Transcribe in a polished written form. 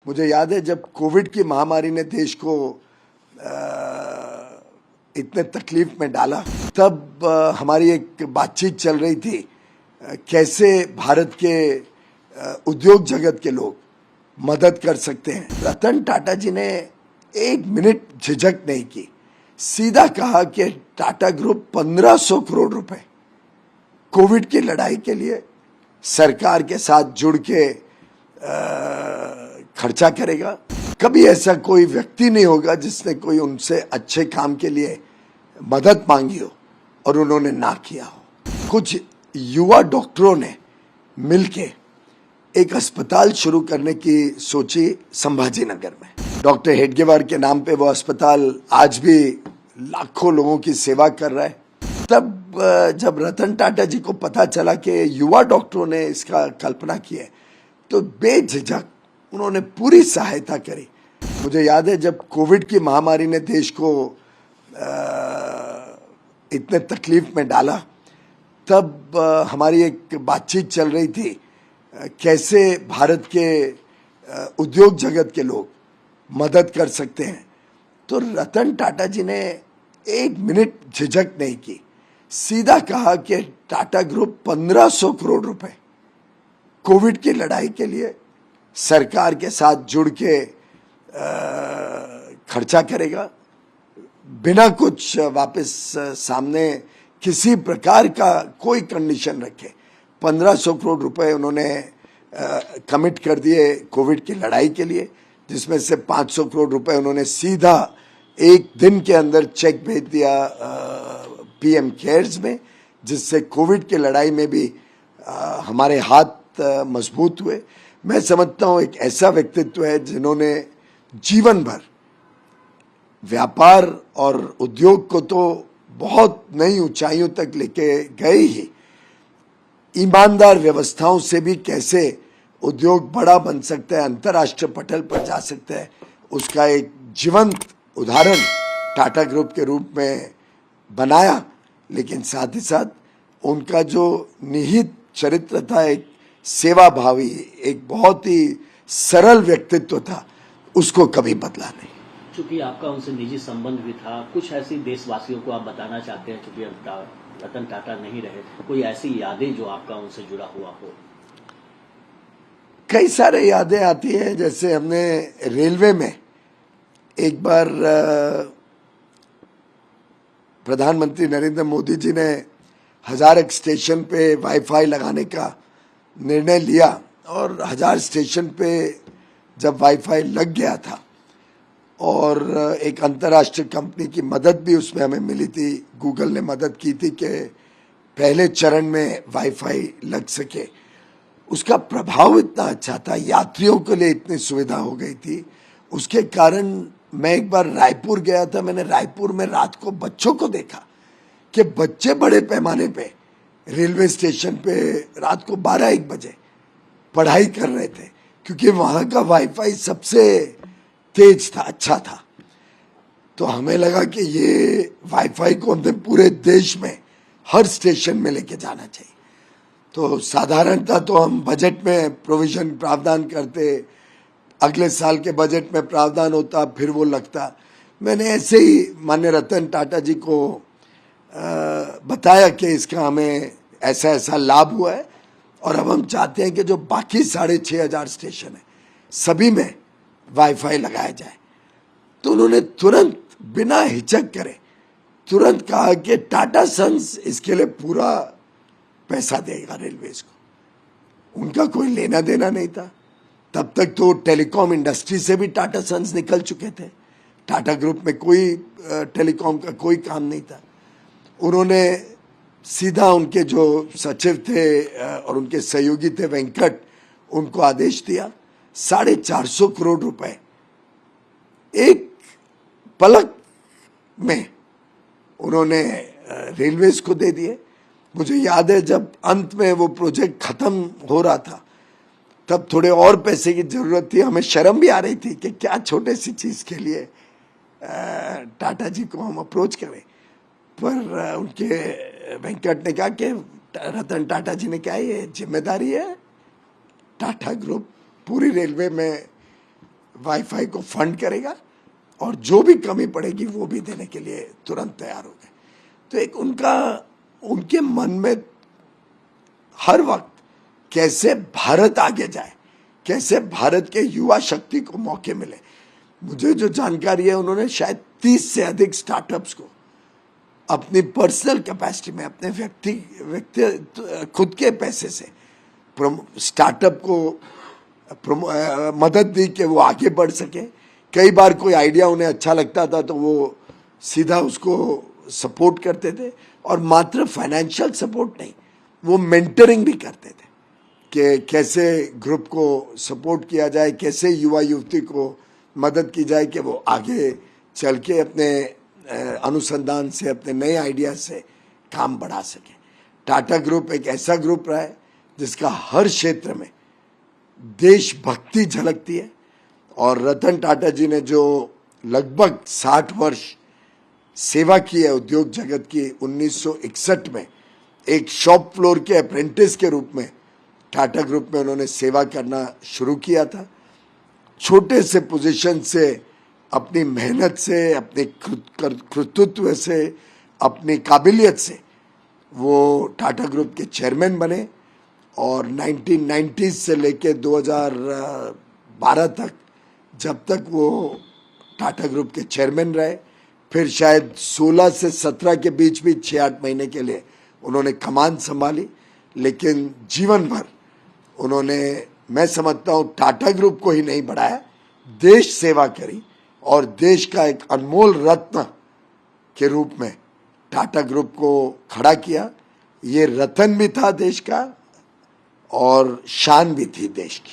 मुझे याद है जब कोविड की महामारी ने देश को इतने तकलीफ में डाला, तब हमारी एक बातचीत चल रही थी कैसे भारत के उद्योग जगत के लोग मदद कर सकते हैं। रतन टाटा जी ने एक मिनट झिझक नहीं की, सीधा कहा कि टाटा ग्रुप 1500 करोड़ रुपए कोविड की लड़ाई के लिए सरकार के साथ जुड़ के खर्चा करेगा। कभी ऐसा कोई व्यक्ति नहीं होगा जिसने कोई उनसे अच्छे काम के लिए मदद मांगी हो और उन्होंने ना किया हो। कुछ युवा डॉक्टरों ने मिलके एक अस्पताल शुरू करने की सोची संभाजी नगर में। डॉक्टर हेडगेवार के नाम पे वो अस्पताल आज भी लाखों लोगों की सेवा कर रहा है। तब जब रतन टाटा जी को पता चला कि युवा डॉक्टरों ने इसका कल्पना की है, तो बेझिझक उन्होंने पूरी सहायता करी। मुझे याद है जब कोविड की महामारी ने देश को इतने तकलीफ में डाला, तब हमारी एक बातचीत चल रही थी कैसे भारत के उद्योग जगत के लोग मदद कर सकते हैं। तो रतन टाटा जी ने एक मिनट झिझक नहीं की, सीधा कहा कि टाटा ग्रुप 1500 करोड़ रुपए कोविड की लड़ाई के लिए सरकार के साथ जुड़ के खर्चा करेगा, बिना कुछ वापस सामने किसी प्रकार का कोई कंडीशन रखे। 1500 करोड़ रुपए उन्होंने कमिट कर दिए कोविड की लड़ाई के लिए, जिसमें से 500 करोड़ रुपए उन्होंने सीधा एक दिन के अंदर चेक भेज दिया पीएम केयर्स में, जिससे कोविड की लड़ाई में भी हमारे हाथ मजबूत हुए। मैं समझता हूँ एक ऐसा व्यक्तित्व है जिन्होंने जीवन भर व्यापार और उद्योग को तो बहुत नई ऊंचाइयों तक लेके गए ही, ईमानदार व्यवस्थाओं से भी कैसे उद्योग बड़ा बन सकता है, अंतर्राष्ट्रीय पटल पर जा सकता है, उसका एक जीवंत उदाहरण टाटा ग्रुप के रूप में बनाया। लेकिन साथ ही साथ उनका जो निहित चरित्र था, एक सेवा भावी, एक बहुत ही सरल व्यक्तित्व था, उसको कभी बदला नहीं। चूंकि आपका उनसे निजी संबंध भी था, कुछ ऐसी देशवासियों को आप बताना चाहते हैं, चूंकि अब रतन टाटा नहीं रहे, कोई ऐसी यादें जो आपका उनसे जुड़ा हुआ हो? कई सारे यादें आती हैं। जैसे हमने रेलवे में एक बार प्रधानमंत्री नरेंद्र मोदी जी ने हजारक स्टेशन पे वाईफाई लगाने का निर्णय लिया, और 1000 स्टेशन पे जब वाईफाई लग गया था और एक अंतर्राष्ट्रीय कंपनी की मदद भी उसमें हमें मिली थी, गूगल ने मदद की थी कि पहले चरण में वाईफाई लग सके। उसका प्रभाव इतना अच्छा था, यात्रियों के लिए इतनी सुविधा हो गई थी। उसके कारण मैं एक बार रायपुर गया था, मैंने रायपुर में रात को बच्चों को देखा कि बच्चे बड़े पैमाने पे रेलवे स्टेशन पे रात को 12-1 बजे पढ़ाई कर रहे थे, क्योंकि वहां का वाईफाई सबसे तेज था, अच्छा था। तो हमें लगा कि ये वाईफाई को हमें पूरे देश में हर स्टेशन में लेके जाना चाहिए। तो साधारणतः तो हम बजट में प्रोविजन प्रावधान करते, अगले साल के बजट में प्रावधान होता, फिर वो लगता। मैंने ऐसे ही माननीय रतन टाटा जी को बताया कि इसका हमें ऐसा ऐसा लाभ हुआ है, और अब हम चाहते हैं कि जो बाकी 6500 स्टेशन है सभी में वाईफाई लगाया जाए। तो उन्होंने तुरंत बिना हिचक करे तुरंत कहा कि टाटा सन्स इसके लिए पूरा पैसा देगा रेलवेज को। उनका कोई लेना देना नहीं था। तब तक तो टेलीकॉम इंडस्ट्री से भी टाटा सन्स निकल चुके थे, टाटा ग्रुप में कोई टेलीकॉम का कोई काम नहीं था। उन्होंने सीधा उनके जो सचिव थे और उनके सहयोगी थे वेंकट, उनको आदेश दिया, 450 करोड़ रुपए एक पलक में उन्होंने रेलवेज को दे दिए। मुझे याद है जब अंत में वो प्रोजेक्ट खत्म हो रहा था, तब थोड़े और पैसे की जरूरत थी। हमें शर्म भी आ रही थी कि क्या छोटे सी चीज के लिए टाटा जी को हम अप्रोच करें, पर उनके वेंकट ने कहा कि रतन टाटा जी ने कहा ये जिम्मेदारी है, टाटा ग्रुप पूरी रेलवे में वाईफाई को फंड करेगा और जो भी कमी पड़ेगी वो भी देने के लिए तुरंत तैयार हो गए। तो एक उनके मन में हर वक्त कैसे भारत आगे जाए, कैसे भारत के युवा शक्ति को मौके मिले। मुझे जो जानकारी है, उन्होंने शायद 30 से अधिक स्टार्टअप्स को अपनी पर्सनल कैपेसिटी में, अपने व्यक्ति खुद के पैसे से स्टार्टअप को मदद दी कि वो आगे बढ़ सके। कई बार कोई आइडिया उन्हें अच्छा लगता था तो वो सीधा उसको सपोर्ट करते थे, और मात्र फाइनेंशियल सपोर्ट नहीं, वो मेंटरिंग भी करते थे कि कैसे ग्रुप को सपोर्ट किया जाए, कैसे युवा युवती को मदद की जाए कि वो आगे चल के अपने अनुसंधान से, अपने नए आइडिया से काम बढ़ा सके। टाटा ग्रुप एक ऐसा ग्रुप रहा है जिसका हर क्षेत्र में देशभक्ति झलकती है, और रतन टाटा जी ने जो लगभग 60 वर्ष सेवा की है उद्योग जगत की, 1961 में एक शॉप फ्लोर के अप्रेंटिस के रूप में टाटा ग्रुप में उन्होंने सेवा करना शुरू किया था। छोटे से पोजीशन से, अपनी मेहनत से, अपने कृतित्व से, अपनी काबिलियत से वो टाटा ग्रुप के चेयरमैन बने, और 1990 से लेके 2012 तक, जब तक वो टाटा ग्रुप के चेयरमैन रहे, फिर शायद 16 से 17 के बीच भी 6-8 महीने के लिए उन्होंने कमान संभाली। लेकिन जीवन भर उन्होंने, मैं समझता हूँ, टाटा ग्रुप को ही नहीं बढ़ाया, देश सेवा करी, और देश का एक अनमोल रत्न के रूप में टाटा ग्रुप को खड़ा किया। ये रतन भी था देश का और शान भी थी देश की।